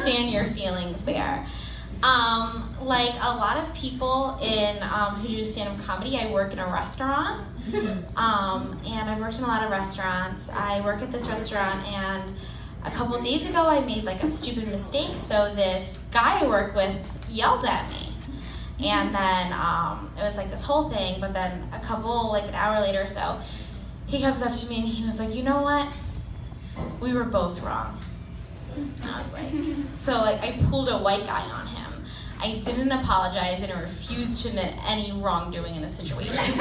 understand your feelings there. Like a lot of people in who do stand-up comedy, I work in a restaurant. And I've worked in a lot of restaurants. I work at this restaurant, and a couple days ago I made like a stupid mistake, so this guy I work with yelled at me. And then it was like this whole thing, but then an hour later or so, he comes up to me and he was like, you know what? We were both wrong. And I was like, so like I pulled a white guy on him. I didn't apologize and I refused to admit any wrongdoing in the situation.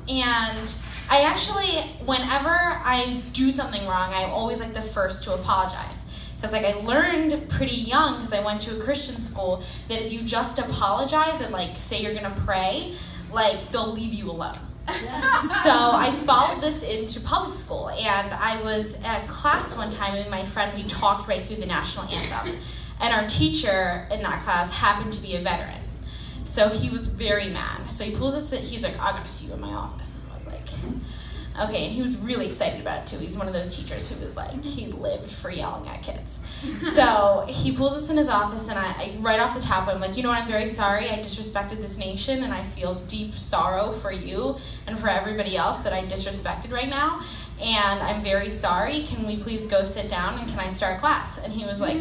And I actually, whenever I do something wrong, I'm always like the first to apologize. Because like I learned pretty young, because I went to a Christian school, that if you just apologize and like say you're gonna pray, like they'll leave you alone. So I followed this into public school, and I was at class one time and my friend, we talked right through the national anthem. And our teacher in that class happened to be a veteran. So he was very mad. So he pulls us, he's like, I gotta see you in my office. And I was like, okay, and he was really excited about it too. He's one of those teachers who was like, he lived for yelling at kids. So he pulls us in his office, and I right off the top, I'm like, you know what, I'm very sorry. I disrespected this nation, and I feel deep sorrow for you and for everybody else that I disrespected right now. And I'm very sorry. Can we please go sit down, and can I start class? And he was like,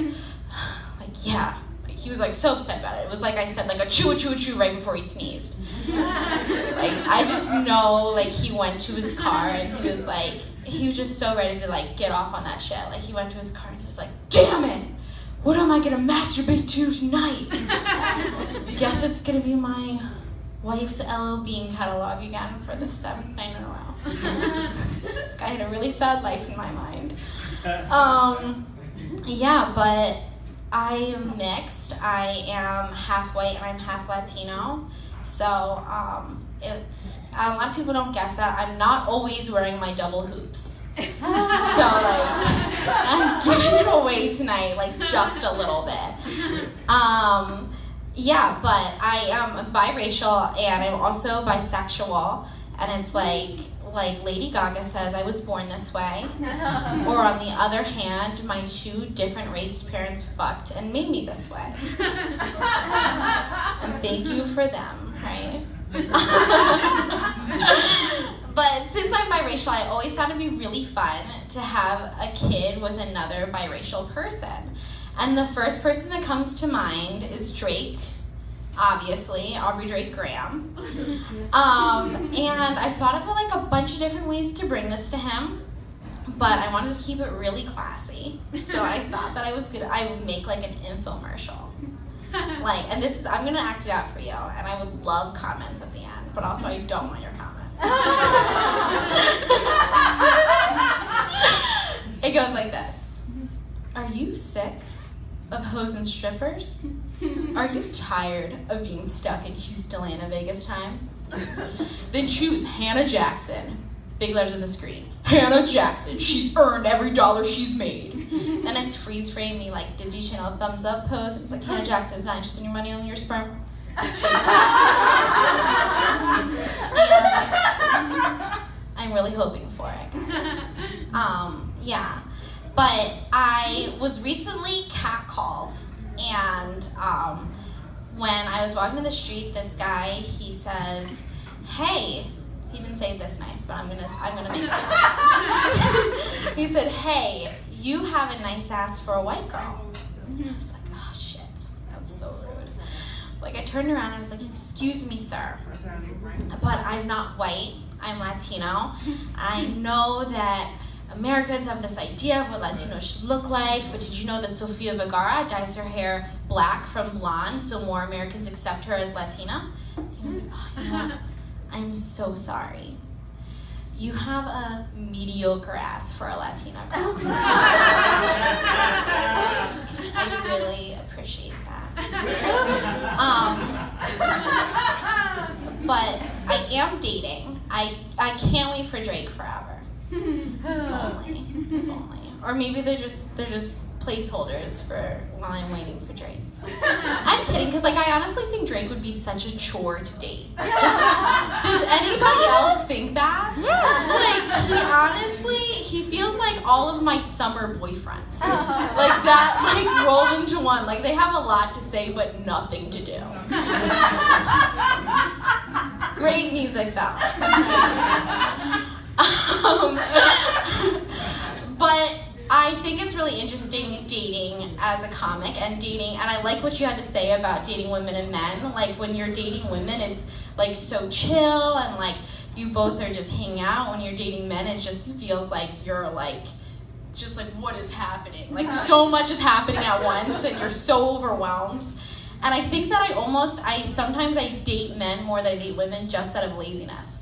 yeah. Like, he was like so upset about it. It was like I said, like a choo right before he sneezed. Like I just know, like he went to his car and he was just so ready to like get off on that shit. Like he went to his car and he was like, damn it, what am I gonna masturbate to tonight? Guess it's gonna be my wife's LL Bean catalog again for the 7th night in a row. This guy had a really sad life in my mind. Yeah, but I am mixed. I am half white and I'm half Latino. So it's a lot of people don't guess that. I'm not always wearing my double hoops. So like I'm giving it away tonight, like just a little bit. Yeah, but I am biracial and I'm also bisexual, and it's like Lady Gaga says, I was born this way. Or on the other hand, my 2 different raced parents fucked and made me this way. And thank you for them, right? But since I'm biracial, I always thought it'd be really fun to have a kid with another biracial person. And the first person that comes to mind is Drake. Obviously, Aubrey Drake Graham. And I thought of like a bunch of different ways to bring this to him, but I wanted to keep it really classy. So I thought that I would make like an infomercial. Like, and this is, I'm gonna act it out for you, and I would love comments at the end, but also I don't want your comments. It goes like this. Are you sick of hoes and strippers? Are you tired of being stuck in Houston, Atlanta, Vegas time? Then choose Hannah Jackson. Big letters on the screen. Hannah Jackson, she's earned every dollar she's made. And it's freeze frame me like Disney Channel thumbs up pose. It's like, Hannah Jackson's not interested in your money, only your sperm. I'm really hoping for it, guys. Yeah. But I was recently catcalled, and when I was walking to the street, this guy, he says, hey, he didn't say it this nice, but I'm gonna make it sound nice. He said, hey, you have a nice ass for a white girl. And I was like, oh shit, that's so rude. So like I turned around and I was like, excuse me, sir, but I'm not white, I'm Latino. I know that Americans have this idea of what Latinos should look like, but did you know that Sofia Vergara dyes her hair black from blonde so more Americans accept her as Latina? He was like, oh, you know what? I'm so sorry. You have a mediocre ass for a Latina girl. I really appreciate that. But I am dating. I can't wait for Drake forever. If only. Or maybe they're just placeholders for while I'm waiting for Drake. I'm kidding, because like I honestly think Drake would be such a chore to date. Does anybody else think that? Like he feels like all of my summer boyfriends. Like that, like rolled into one. Like they have a lot to say but nothing to do. Great music though. But I think it's really interesting dating as a comic and I like what you had to say about dating women and men. Like when you're dating women, it's like so chill and like you both are just hanging out. When you're dating men, it just feels like you're like, just like what is happening? Like so much is happening at once and you're so overwhelmed. And I think that sometimes I date men more than I date women just out of laziness.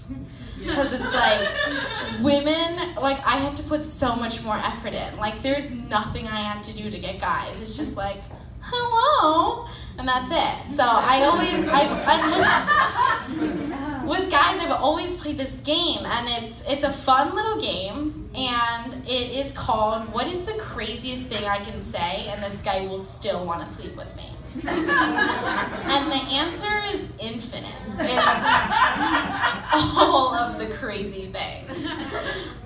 Because it's like, women, like I have to put so much more effort in. Like there's nothing I have to do to get guys. It's just like, hello, and that's it. So with guys, I've always played this game, and it's a fun little game, and it is called, what is the craziest thing I can say, and this guy will still want to sleep with me? And the answer is infinite. It's all of the crazy things.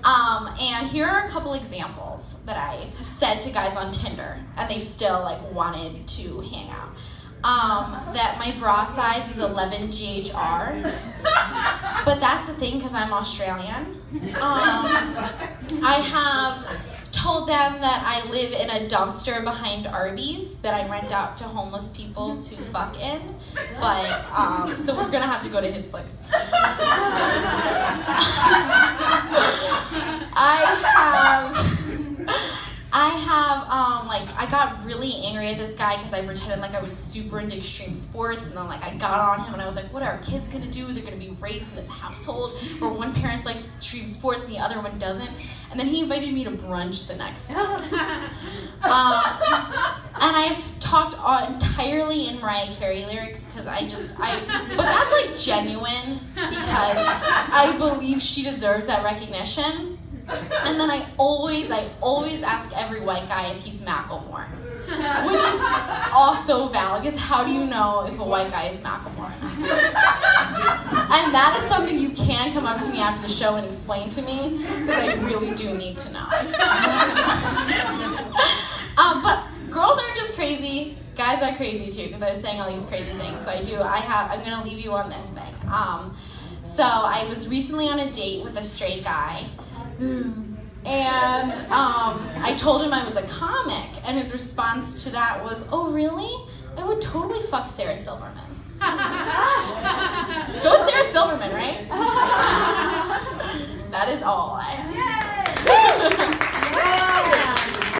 And here are a couple examples that I've said to guys on Tinder, and they've still like wanted to hang out. That my bra size is 11 GHR, but that's a thing because I'm Australian. I have told them that I live in a dumpster behind Arby's that I rent out to homeless people to fuck in, but so we're gonna have to go to his place. I got really angry at this guy because I pretended like I was super into extreme sports, and then like I got on him and I was like, what are our kids gonna do? They're gonna be raised in this household where one parent's like extreme sports and the other one doesn't. And then he invited me to brunch the next day. And I've talked entirely in Mariah Carey lyrics because but that's like genuine because I believe she deserves that recognition. And then I always ask every white guy if he's Macklemore, which is also valid because how do you know if a white guy is Macklemore? And that is something you can come up to me after the show and explain to me because I really do need to know. But girls aren't just crazy, guys are crazy too, because I was saying all these crazy things. So I'm gonna leave you on this thing. So I was recently on a date with a straight guy. And I told him I was a comic, and his response to that was, oh really? I would totally fuck Sarah Silverman. Go Sarah Silverman, right? That is all I have. Yay!